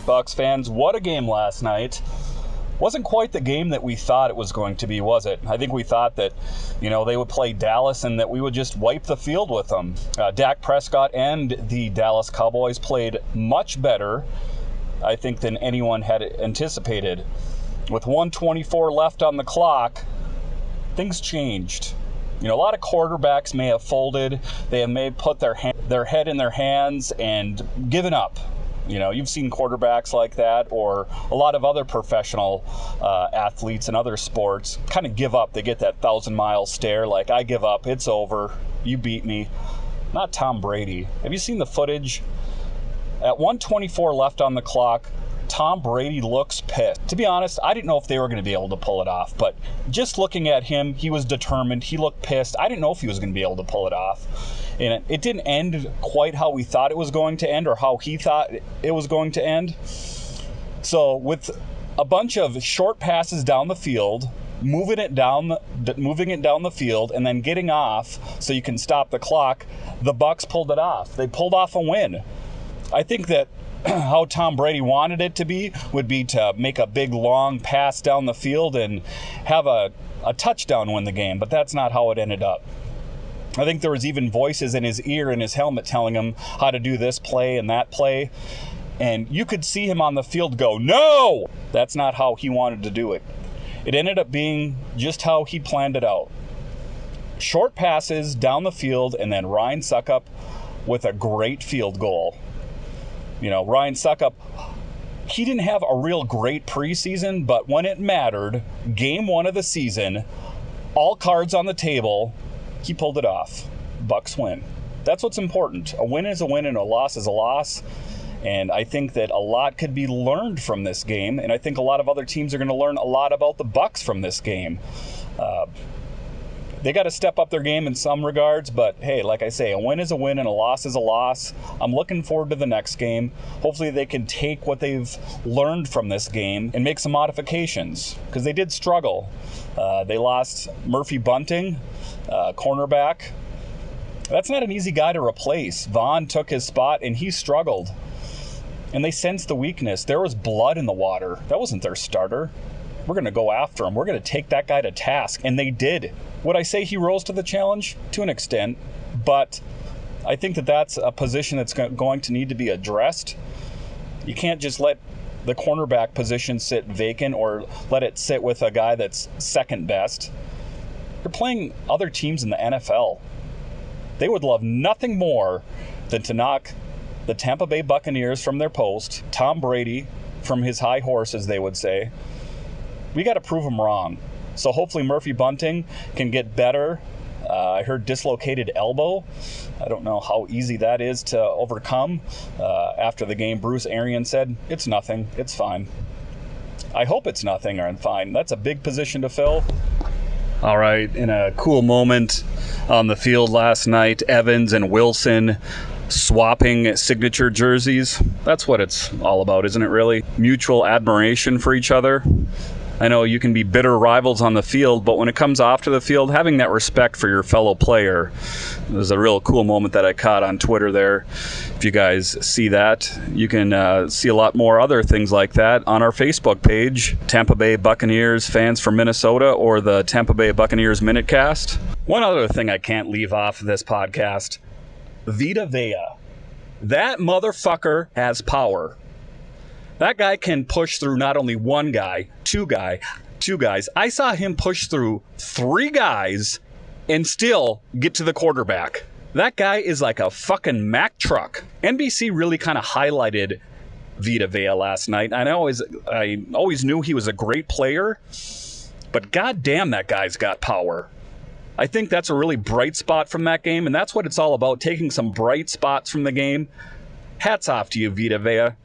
Bucs fans. What a game last night. Wasn't quite the game that we thought it was going to be, was it? I think we thought that, they would play Dallas and that we would just wipe the field with them. Dak Prescott and the Dallas Cowboys played much better, I think, than anyone had anticipated. With 1:24 left on the clock, things changed. A lot of quarterbacks may have folded. They may have put their head in their hands and given up. You've seen quarterbacks like that, or a lot of other professional athletes in other sports kind of give up. They get that 1,000-mile stare, like, I give up, it's over, you beat me. Not Tom Brady. Have you seen the footage? At 1:24 left on the clock, Tom Brady looks pissed. To be honest, I didn't know if they were going to be able to pull it off, but just looking at him, he was determined. He looked pissed. I didn't know if he was going to be able to pull it off. And it didn't end quite how we thought it was going to end, or how he thought it was going to end. So with a bunch of short passes down the field, moving it down the field, and then getting off so you can stop the clock, the Bucs pulled it off. They pulled off a win. I think that how Tom Brady wanted it to be would be to make a big long pass down the field and have a touchdown win the game, but that's not how it ended up. I think there was even voices in his ear in his helmet telling him how to do this play and that play, and you could see him on the field go, no! That's not how he wanted to do it. It ended up being just how he planned it out. Short passes down the field, and then Ryan Succop with a great field goal. Ryan Succop, he didn't have a real great preseason, but when it mattered, game 1 of the season, all cards on the table, he pulled it off. Bucs win. That's what's important. A win is a win and a loss is a loss. And I think that a lot could be learned from this game, and I think a lot of other teams are going to learn a lot about the Bucs from this game. They got to step up their game in some regards, but hey, like I say, a win is a win and a loss is a loss. I'm looking forward to the next game. Hopefully they can take what they've learned from this game and make some modifications, because they did struggle. They lost Murphy Bunting, cornerback. That's not an easy guy to replace. Vaughn took his spot and he struggled. And they sensed the weakness. There was blood in the water. That wasn't their starter. We're going to go after him. We're going to take that guy to task. And they did. Would I say he rose to the challenge? To an extent. But I think that that's a position that's going to need to be addressed. You can't just let the cornerback position sit vacant or let it sit with a guy that's second best. You're playing other teams in the NFL. They would love nothing more than to knock the Tampa Bay Buccaneers from their post, Tom Brady from his high horse, as they would say. We got to prove them wrong. So hopefully Murphy Bunting can get better. I heard dislocated elbow. I don't know how easy that is to overcome. After the game, Bruce Arians said, it's nothing, it's fine. I hope it's nothing or fine. That's a big position to fill. All right, in a cool moment on the field last night, Evans and Wilson swapping signature jerseys. That's what it's all about, isn't it really? Mutual admiration for each other. I know you can be bitter rivals on the field, but when it comes off to the field, having that respect for your fellow player was a real cool moment that I caught on Twitter there. If you guys see that, you can see a lot more other things like that on our Facebook page, Tampa Bay Buccaneers Fans from Minnesota, or the Tampa Bay Buccaneers MinuteCast. One other thing I can't leave off of this podcast, Vita Vea. That motherfucker has power. That guy can push through not only one guy, two guys. I saw him push through 3 guys and still get to the quarterback. That guy is like a fucking Mack truck. NBC really kind of highlighted Vita Vea last night. I always knew he was a great player, but goddamn, that guy's got power. I think that's a really bright spot from that game, and that's what it's all about, taking some bright spots from the game. Hats off to you, Vita Vea.